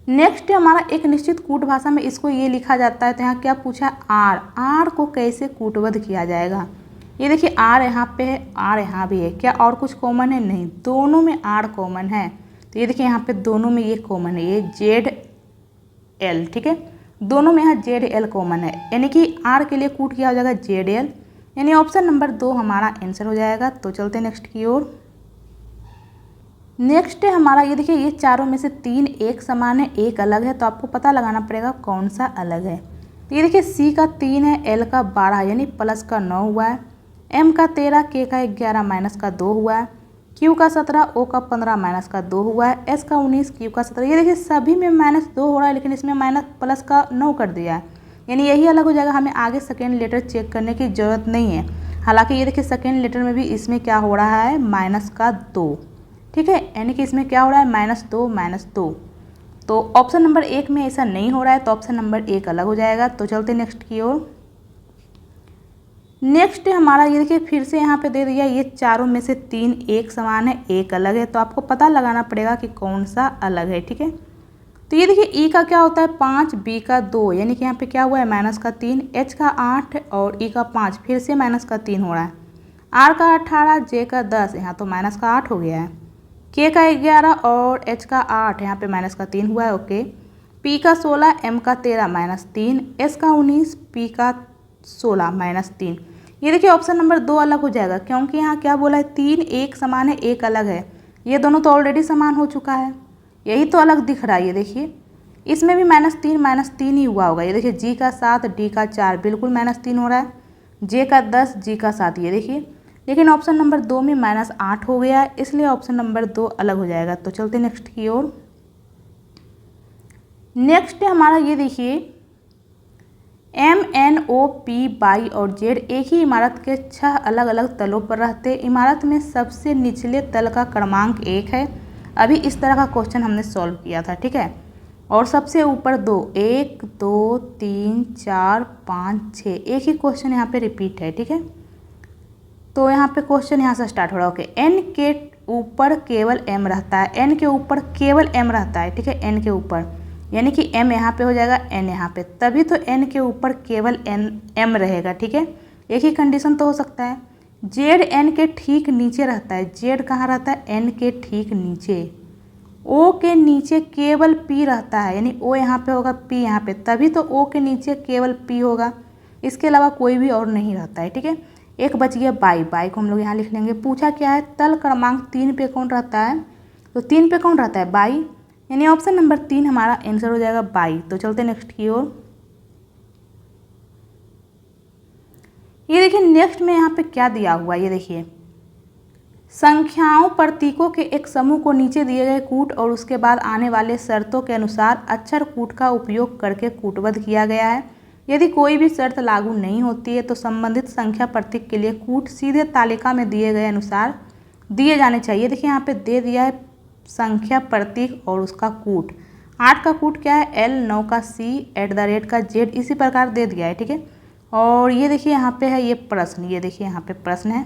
नेक्स्ट हमारा एक निश्चित कूट भाषा में इसको ये लिखा जाता है। तो यहाँ क्या पूछा, आर को कैसे कूटबद्ध किया जाएगा। ये देखिए आर यहाँ पे है, आर यहाँ भी है, क्या और कुछ कॉमन है, नहीं, दोनों में आर कॉमन है। तो ये देखिए यहाँ पे दोनों में ये कॉमन है, ये जेड एल। ठीक है, दोनों में यहाँ जेड एल कॉमन है, यानी कि आर के लिए कूट किया हो जाएगा जेड एल, यानी ऑप्शन नंबर 2 हमारा आंसर हो जाएगा। तो चलते नेक्स्ट की ओर। नेक्स्ट है हमारा ये देखिए ये चारों में से 3 एक समान है, एक अलग है, तो आपको पता लगाना पड़ेगा कौन सा अलग है। तो ये देखिए सी का 3 है, एल का 12 यानी प्लस का 9 हुआ है, एम का 13, के का 11 माइनस का 2 हुआ है, क्यू का 17, ओ का 15 माइनस का 2 हुआ है, एस का 19, क्यू का 17। ये देखिए सभी में -2 हो रहा है, लेकिन इसमें माइनस प्लस का 9 कर दिया है, यानी यही अलग हो जाएगा। हमें आगे सेकेंड लेटर चेक करने की ज़रूरत नहीं है। हालांकि ये देखिए सेकेंड लेटर में भी इसमें क्या हो रहा है माइनस का 2। ठीक है, यानी कि इसमें क्या हो रहा है -2। तो ऑप्शन नंबर 1 में ऐसा नहीं हो रहा है, तो ऑप्शन नंबर 1 अलग हो जाएगा। तो चलते नेक्स्ट की ओर। नेक्स्ट हमारा ये देखिए फिर से यहाँ पे दे दिया ये चारों में से 3 एक समान है, एक अलग है, तो आपको पता लगाना पड़ेगा कि कौन सा अलग है। ठीक है, तो ये देखिए ई का क्या होता है 5, बी का 2, यानी कि यहाँ पे क्या हुआ है -3, एच का 8 और ई का 5, फिर से -3 हो रहा है, आर का 18, जे का 10, यहाँ तो -8 हो गया है, के का 11 और एच का 8, यहाँ पे -3 हुआ है। ओके, पी का 16, एम का 13 -3, एस का 19, पी का 16 -3। ये देखिए ऑप्शन नंबर 2 अलग हो जाएगा क्योंकि यहाँ क्या बोला है 3 एक समान है, एक अलग है। ये दोनों तो ऑलरेडी समान हो चुका है, यही तो अलग दिख रहा है। ये देखिए इसमें भी -3 ही हुआ होगा। ये देखिए जी का 7, डी का 4 बिल्कुल -3 हो रहा है, जे का 10, जी का 7, ये देखिए, लेकिन ऑप्शन नंबर 2 में -8 हो गया है, इसलिए ऑप्शन नंबर 2 अलग हो जाएगा। तो चलते नेक्स्ट की ओर। नेक्स्ट हमारा ये देखिए एम, एन, ओ, पी, वाई और जेड एक ही इमारत के 6 अलग अलग तलों पर रहते। इमारत में सबसे निचले तल का क्रमांक 1 है। अभी इस तरह का क्वेश्चन हमने सॉल्व किया था। ठीक है, और सबसे ऊपर 2, 1, 2, 3, 4, 5, 6, एक ही क्वेश्चन यहाँ पे रिपीट है। ठीक है, तो यहाँ पे क्वेश्चन यहाँ से स्टार्ट हो रहा है। ओके, एन के ऊपर केवल एम रहता है, एन के ऊपर केवल एम रहता है। ठीक है, एन के ऊपर यानी कि m यहाँ पे हो जाएगा, n यहाँ पे, तभी तो n के ऊपर केवल m रहेगा। ठीक है, एक ही कंडीशन तो हो सकता है जेड एन के ठीक नीचे रहता है। जेड कहाँ रहता है? एन के ठीक नीचे। ओ के नीचे केवल पी रहता है, यानी ओ यहाँ पे होगा, पी यहाँ पे, तभी तो ओ के नीचे केवल पी होगा, इसके अलावा कोई भी और नहीं रहता है। ठीक है, एक बच गया बाई। बाई को हम लोग यहाँ लिख लेंगे। पूछा क्या है? तल क्रमांक 3 पे कौन रहता है? तो 3 पे कौन रहता है? बाई, यानी ऑप्शन नंबर 3 हमारा आंसर हो जाएगा बाई। तो चलते नेक्स्ट की ओर। ये देखिए नेक्स्ट में यहाँ पे क्या दिया हुआ है, ये देखिए, संख्याओं प्रतीकों के एक समूह को नीचे दिए गए कूट और उसके बाद आने वाले शर्तों के अनुसार अक्षर कूट का उपयोग करके कूटबद्ध किया गया है। यदि कोई भी शर्त लागू नहीं होती है तो संबंधित संख्या प्रतीक के लिए कूट सीधे तालिका में दिए गए अनुसार दिए जाने चाहिए। देखिए यहाँ पे दे दिया है संख्या प्रतीक और उसका कूट। 8 का कूट क्या है? L, 9 का C, @ का Z, इसी प्रकार दे दिया है। ठीक है, और ये देखिए यहाँ पे है ये प्रश्न, ये देखिए यहाँ पे प्रश्न है,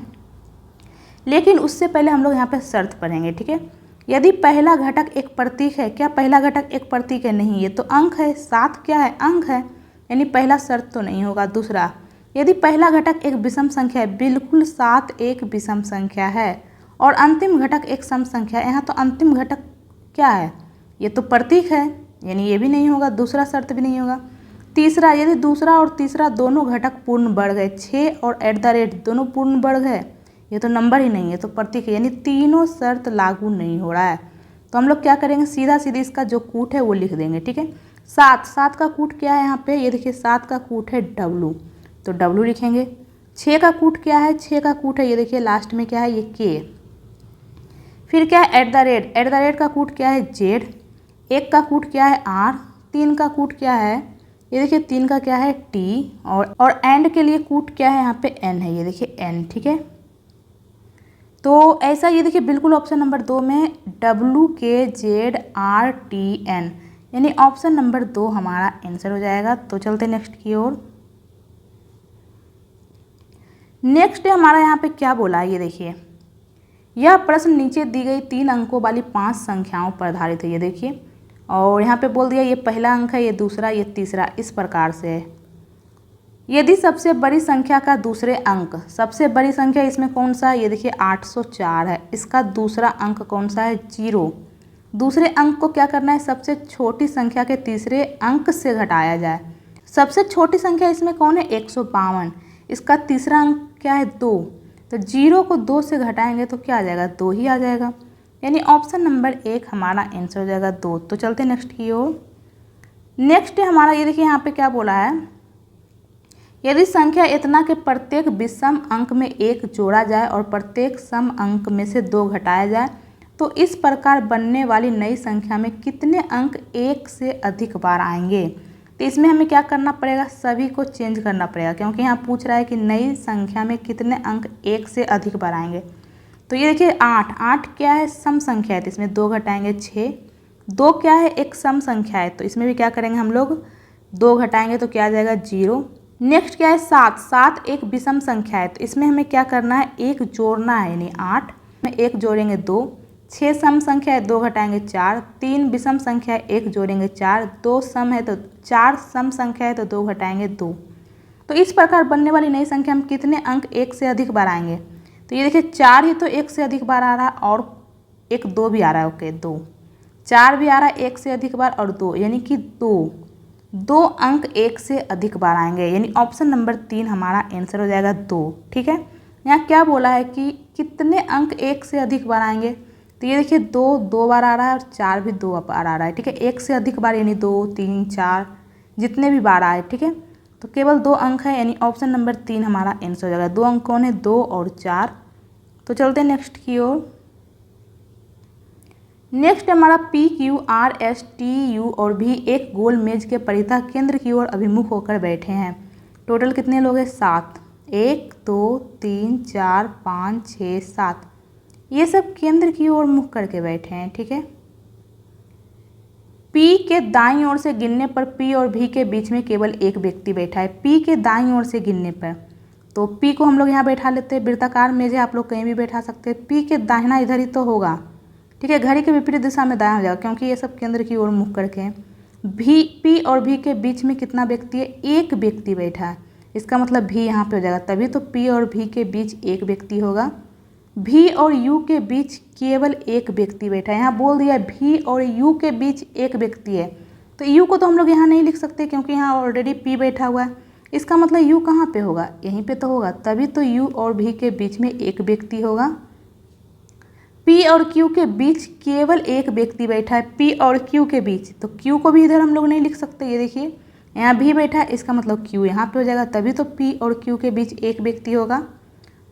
लेकिन उससे पहले हम लोग यहाँ पे शर्त पढ़ेंगे। ठीक है, यदि पहला घटक एक प्रतीक है, क्या पहला घटक एक प्रतीक है? नहीं, ये तो अंक है। 7 क्या है? अंक है, यानी पहला शर्त तो नहीं होगा। दूसरा, यदि पहला घटक एक विषम संख्या है, बिल्कुल 7 एक विषम संख्या है, और अंतिम घटक एक सम संख्या है। यहाँ तो अंतिम घटक क्या है? ये तो प्रतीक है, यानी ये भी नहीं होगा, दूसरा शर्त भी नहीं होगा। तीसरा, यदि दूसरा और तीसरा दोनों घटक पूर्ण वर्ग है, 6 और @ दोनों पूर्ण वर्ग है, ये तो नंबर ही नहीं है, तो प्रतीक है, यानी तीनों शर्त लागू नहीं हो रहा है। तो हम लोग क्या करेंगे? सीधा सीधी इसका जो कूट है वो लिख देंगे। ठीक है, 7 का कूट क्या है यहाँ पे? ये देखिए 7 का कूट है W, तो W लिखेंगे। 6 का कूट क्या है? 6 का कूट है, ये देखिए लास्ट में क्या है? ये K। फिर क्या है? @ का कूट क्या है? Z। 1 का कूट क्या है? R। 3 का कूट क्या है? ये देखिए 3 का क्या है? T। और एंड के लिए कूट क्या है? यहाँ पे N है, ये देखिए N। ठीक है, तो ऐसा ये देखिए बिल्कुल ऑप्शन नंबर 2 में WKZRTN, यानी ऑप्शन नंबर 2 हमारा आंसर हो जाएगा। तो चलते नेक्स्ट की ओर। नेक्स्ट हमारा यहाँ पे क्या बोला है, ये देखिए, यह प्रश्न नीचे दी गई 3 अंकों वाली 5 संख्याओं पर आधारित है। ये देखिए, और यहाँ पे बोल दिया ये पहला अंक है, ये दूसरा, ये तीसरा, इस प्रकार से है। यदि सबसे बड़ी संख्या का दूसरे अंक, सबसे बड़ी संख्या इसमें कौन सा है? ये देखिए 804 है, इसका दूसरा अंक कौन सा है? 0। दूसरे अंक को क्या करना है? सबसे छोटी संख्या के तीसरे अंक से घटाया जाए। सबसे छोटी संख्या इसमें कौन है? 152, इसका तीसरा अंक क्या है? 2, तो 0 को 2 से घटाएंगे तो क्या आ जाएगा? 2 ही आ जाएगा, यानी ऑप्शन नंबर 1 हमारा आंसर हो जाएगा 2। तो चलते नेक्स्ट की ओर। नेक्स्ट हमारा ये देखिए यहाँ पे क्या बोला है, यदि संख्या इतना के प्रत्येक विषम अंक में 1 जोड़ा जाए और प्रत्येक सम अंक में से 2 घटाया जाए तो इस प्रकार बनने वाली नई संख्या में कितने अंक 1 से अधिक बार आएंगे? तो इसमें हमें क्या करना पड़ेगा? सभी को चेंज करना पड़ेगा, क्योंकि यहाँ पूछ रहा है कि नई संख्या में कितने अंक 1 से अधिक बार आएंगे। तो ये देखिए 8 क्या है? सम संख्या है, तो इसमें 2 घटाएंगे 6। 2 क्या है? एक सम संख्या है, तो इसमें भी क्या करेंगे हम लोग? 2 घटाएंगे तो क्या आ जाएगा? 0। नेक्स्ट क्या है? 7 एक विषम संख्या है, तो इसमें हमें क्या करना है? 1 जोड़ना है, यानी 8 में 1 जोड़ेंगे 2। 6 सम संख्या है, 2 घटाएंगे 4। 3 विषम संख्या है, 1 जोड़ेंगे 4। 2 सम है तो 4 सम संख्या है, तो 2 घटाएंगे 2। तो इस प्रकार बनने वाली नई संख्या में कितने अंक 1 से अधिक बार आएंगे? तो ये देखिए 4 ही तो 1 से अधिक बार आ रहा है, और एक 2 भी आ रहा है। ओके, 2, 4 भी आ रहा है 1 से अधिक बार, और 2, यानी कि 2 अंक 1 से अधिक बार आएंगे, यानी ऑप्शन नंबर 3 हमारा आंसर हो जाएगा 2। ठीक है, यहाँ क्या बोला है कि कितने अंक 1 से अधिक बार आएंगे? तो ये देखिए 2 बार आ रहा है, और 4 भी 2 बार आ रहा है। ठीक है, 1 से अधिक बार यानी 2, 3, 4 जितने भी बार आए। ठीक है, तो केवल 2 अंक है, यानी ऑप्शन नंबर 3 हमारा आंसर हो जाएगा। 2 अंक कौन है? 2 और 4। तो चलते हैं नेक्स्ट की ओर। नेक्स्ट हमारा PQRSTU और भी एक गोल मेज के परितः केंद्र की ओर अभिमुख होकर बैठे हैं। टोटल कितने लोग हैं? 7। 1 2 3 4 5 6 7, ये सब केंद्र की ओर मुख करके बैठे हैं। ठीक है, P के दाईं ओर से गिनने पर P और V के बीच में केवल एक व्यक्ति बैठा है। P के दाईं ओर से गिनने पर, तो P को हम लोग यहाँ बैठा लेते हैं। वृत्ताकार मेज है, आप लोग कहीं भी बैठा सकते हैं। P के दाहिना इधर ही तो होगा। ठीक है, घड़ी के विपरीत दिशा में दायां हो जाएगा, क्योंकि ये सब केंद्र की ओर मुख करके हैं। P और V के बीच में कितना व्यक्ति है? एक व्यक्ति बैठा है। इसका मतलब भी यहाँ पे हो जाएगा, तभी तो P और V के बीच एक व्यक्ति होगा। V और U के बीच केवल एक व्यक्ति बैठा है, यहाँ बोल दिया V और U के बीच एक व्यक्ति है, तो U को तो हम लोग यहाँ नहीं लिख सकते क्योंकि यहाँ ऑलरेडी P बैठा हुआ है। इसका मतलब U कहाँ पे होगा, यहीं पे तो होगा, तभी तो U और V के बीच में एक व्यक्ति होगा। P और Q के बीच केवल एक व्यक्ति बैठा है, P और Q के बीच, तो Q को भी इधर हम लोग नहीं लिख सकते। ये देखिए यहाँ भी बैठा है, इसका मतलब Q यहाँ पे हो जाएगा, तभी तो P और Q के बीच एक व्यक्ति होगा।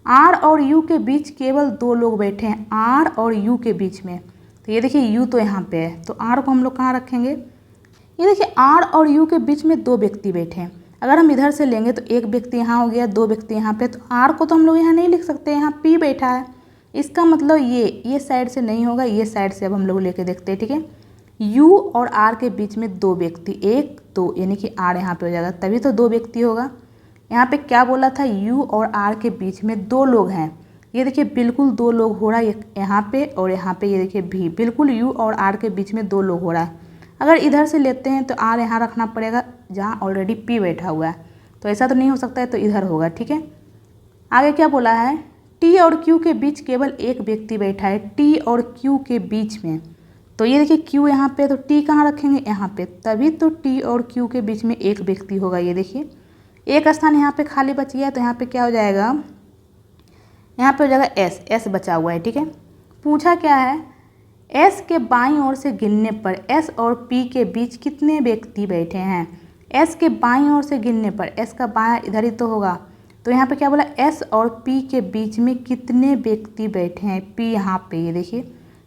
R और U के बीच केवल दो लोग बैठे हैं, R और U के बीच में, तो ये देखिए U तो यहाँ पे है, तो R को हम लोग कहाँ रखेंगे। ये देखिए R और U के बीच में दो व्यक्ति बैठे हैं, अगर हम इधर से लेंगे तो एक व्यक्ति यहाँ हो गया, दो व्यक्ति यहाँ पे, तो R को तो हम लोग यहाँ नहीं लिख सकते, यहाँ P बैठा है। इसका मतलब ये साइड से नहीं होगा, ये साइड से अब हम लोग लेके देखते हैं, ठीक है। U और R के बीच में दो व्यक्ति, एक दो, यानी कि R यहाँ पे हो जाएगा, तभी तो दो व्यक्ति होगा। यहाँ पे क्या बोला था, U और R के बीच में दो लोग हैं, ये देखिए बिल्कुल दो लोग हो रहा है यहाँ पे, और यहाँ पे ये देखिए भी बिल्कुल U और R के बीच में दो लोग हो रहा है। अगर इधर से लेते हैं तो R यहाँ रखना पड़ेगा जहाँ ऑलरेडी P बैठा हुआ है, तो ऐसा तो नहीं हो सकता है, तो इधर होगा, ठीक है। आगे क्या बोला है, T और Q के बीच केवल एक व्यक्ति बैठा है, T और Q के बीच में, तो ये देखिए Q यहाँ पे, तो T कहाँ रखेंगे, यहाँ पे, तभी तो T और Q के बीच में एक व्यक्ति होगा। ये देखिए एक स्थान यहाँ पे खाली बच गया, तो यहाँ पे क्या हो जाएगा, यहाँ पे हो जाएगा S बचा हुआ है, ठीक है। पूछा क्या है, S के बाईं ओर से गिनने पर S और P के बीच कितने व्यक्ति बैठे हैं। S के बाईं ओर से गिनने पर, S का बायां इधर ही तो होगा, तो यहाँ पे क्या बोला, S और P के बीच में कितने व्यक्ति बैठे हैं। P यहाँ पे ये देखिए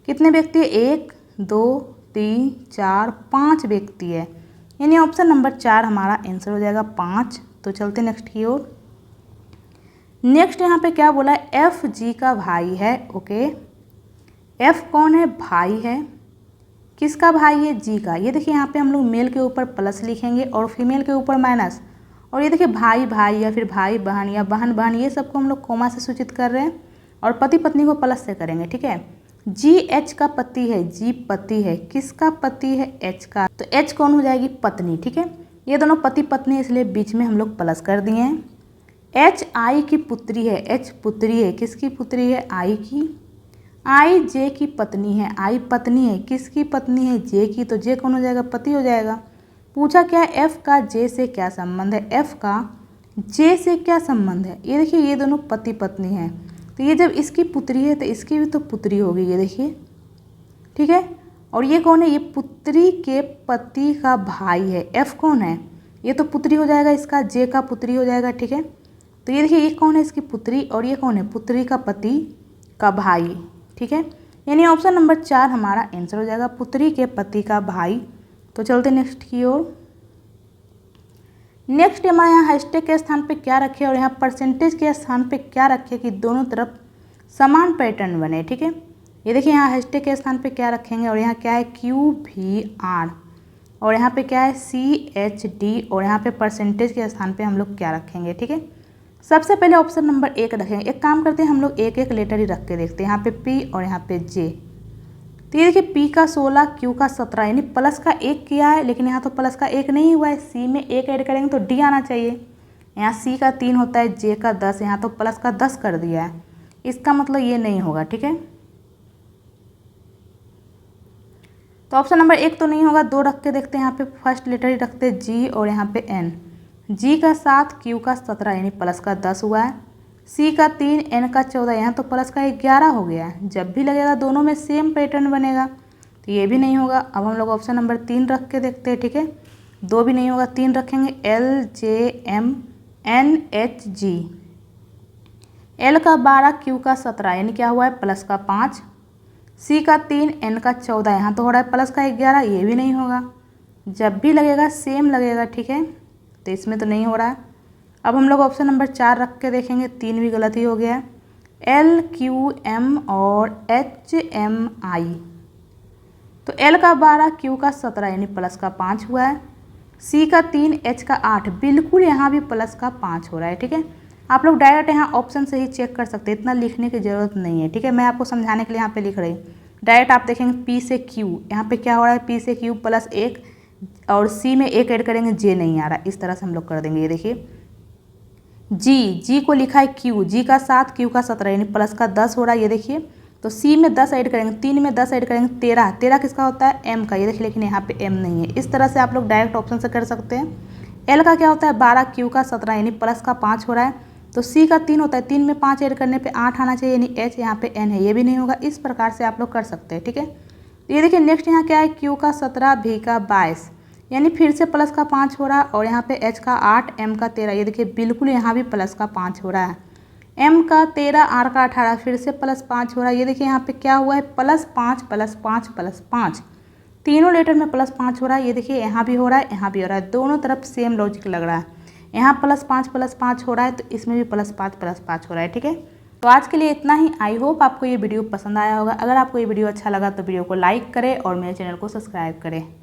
कितने व्यक्ति है, 1 2 3 4 5 व्यक्ति है, यानी ऑप्शन नंबर 4 हमारा आंसर हो जाएगा 5। तो चलते नेक्स्ट की ओर। नेक्स्ट यहाँ पे क्या बोला है, F G का भाई है, ओके। F कौन है, भाई है, किसका भाई है, G का। ये देखिए यहाँ पे हम लोग मेल के ऊपर प्लस लिखेंगे और फीमेल के ऊपर माइनस, और ये देखिए भाई भाई या फिर भाई बहन या बहन बहन, ये सबको हम लोग कोमा से सूचित कर रहे हैं, और पति पत्नी को प्लस से करेंगे, ठीक है। G H का पति है, G पति है, किसका पति है, H का, तो H कौन हो जाएगी, पत्नी, ठीक है। ये दोनों पति पत्नी, इसलिए बीच में हम लोग प्लस कर दिए हैं। H I की पुत्री है, H पुत्री है, किसकी पुत्री है, I की। I J की पत्नी है, I पत्नी है, किसकी पत्नी है, J की, तो J कौन हो जाएगा, पति हो जाएगा। पूछा क्या है, F का J से क्या संबंध है, F का J से क्या संबंध है। ये देखिए ये दोनों पति पत्नी हैं, तो ये जब इसकी पुत्री है तो इसकी भी तो पुत्री होगी, ये देखिए, ठीक है। और ये कौन है, ये पुत्री के पति का भाई है, F कौन है, ये तो पुत्री हो जाएगा, इसका J का पुत्री हो जाएगा, ठीक है। तो ये देखिए ये कौन है, इसकी पुत्री, और ये कौन है, पुत्री का पति का भाई, ठीक है। यानी ऑप्शन नंबर 4 हमारा आंसर हो जाएगा, पुत्री के पति का भाई। तो चलते नेक्स्ट की ओर। नेक्स्ट हमारे यहाँ हैशटैग के स्थान पे क्या रखे और यहाँ परसेंटेज के स्थान पे क्या रखे कि दोनों तरफ समान पैटर्न बने, ठीक है। ये देखिए यहाँ हैशटैग के स्थान पे क्या रखेंगे, और यहाँ क्या है, QVR, और यहाँ पे क्या है, CHD, और यहाँ पे परसेंटेज के स्थान पे हम लोग क्या रखेंगे, ठीक है। सबसे पहले ऑप्शन नंबर 1 रखेंगे। एक काम करते हैं, हम लोग एक एक लेटर ही रख के देखते हैं, यहाँ पे P और यहाँ पे J। तो ये देखिए P का 16, Q का 17, यानी प्लस का 1 किया है, लेकिन यहाँ तो प्लस का 1 नहीं हुआ है, C में 1 ऐड करेंगे तो D आना चाहिए। यहाँ C का 3 होता है, J का 10, यहाँ तो प्लस का 10 कर दिया है, इसका मतलब ये नहीं होगा, ठीक है। तो ऑप्शन नंबर 1 तो नहीं होगा, 2 रख के देखते हैं। यहाँ पे फर्स्ट लेटर ही रखते हैं G और यहाँ पे N। G का 7, Q का 17, यानी प्लस का 10 हुआ है, C का 3, N का 14, यहाँ तो प्लस का 11 हो गया है। जब भी लगेगा दोनों में सेम पैटर्न बनेगा, तो ये भी नहीं होगा। अब हम लोग ऑप्शन नंबर 3 रख के देखते हैं, ठीक है। 2 भी नहीं होगा, 3 रखेंगे, LJMNHG। L का 12, Q का 17, यानी क्या हुआ है, प्लस का 5, C का 3, N का 14, यहाँ तो हो रहा है प्लस का 11, ये भी नहीं होगा। जब भी लगेगा सेम लगेगा, ठीक है, तो इसमें तो नहीं हो रहा है। अब हम लोग ऑप्शन नंबर 4 रख के देखेंगे, 3 भी गलत ही हो गया है, LQM और HMI। तो L का 12, Q का 17, यानी प्लस का 5 हुआ है, C का 3, H का 8, बिल्कुल यहाँ भी प्लस का 5 हो रहा है, ठीक है। आप लोग डायरेक्ट यहाँ ऑप्शन से ही चेक कर सकते हैं, इतना लिखने की ज़रूरत नहीं है, ठीक है। मैं आपको समझाने के लिए यहाँ पे लिख रही हूँ। डायरेक्ट आप देखेंगे P से Q, यहाँ पे क्या हो रहा है, P से Q प्लस 1, और C में 1 ऐड करेंगे, J नहीं आ रहा, इस तरह से हम लोग कर देंगे। ये देखिए जी को लिखा है क्यू, जी का 7 क्यू का 17 यानी प्लस का 10 हो रहा है। ये देखिए, तो सी में 10 ऐड करेंगे, 3 में 10 ऐड करेंगे 13, 13 किसका होता है एम का। ये देखिए लेकिन यहाँ पे एम नहीं है। इस तरह से आप लोग डायरेक्ट ऑप्शन से कर सकते हैं। एल का क्या होता है 12 क्यू का 17 यानी प्लस का 5 हो रहा है। तो सी का 3 होता है, 3 में 5 ऐड करने पे 8 आना चाहिए यानी एच, यहाँ पे एन है, ये भी नहीं होगा। इस प्रकार से आप लोग कर सकते हैं, ठीक है। तो ये देखिए नेक्स्ट यहाँ क्या है, क्यू का 17 भी का 22 यानी फिर से प्लस का 5 हो रहा है। और यहाँ पे एच का 8 एम का 13, ये देखिए बिल्कुल यहाँ भी प्लस का 5 हो रहा है। एम का 13 आर का 18 फिर से प्लस 5 हो रहा है। ये देखिए यहाँ पे क्या हुआ है प्लस 5 प्लस 5 प्लस 5, तीनों लेटर में प्लस 5 हो रहा है। ये देखिए यहाँ भी हो रहा है, यहाँ भी हो रहा है, दोनों तरफ सेम लॉजिक लग रहा है। यहाँ प्लस 5 हो रहा है तो इसमें भी प्लस 5 हो रहा है, ठीक है। तो आज के लिए इतना ही। आई होप आपको ये वीडियो पसंद आया होगा। अगर आपको ये वीडियो अच्छा लगा तो वीडियो को लाइक करें और मेरे चैनल को सब्सक्राइब करें।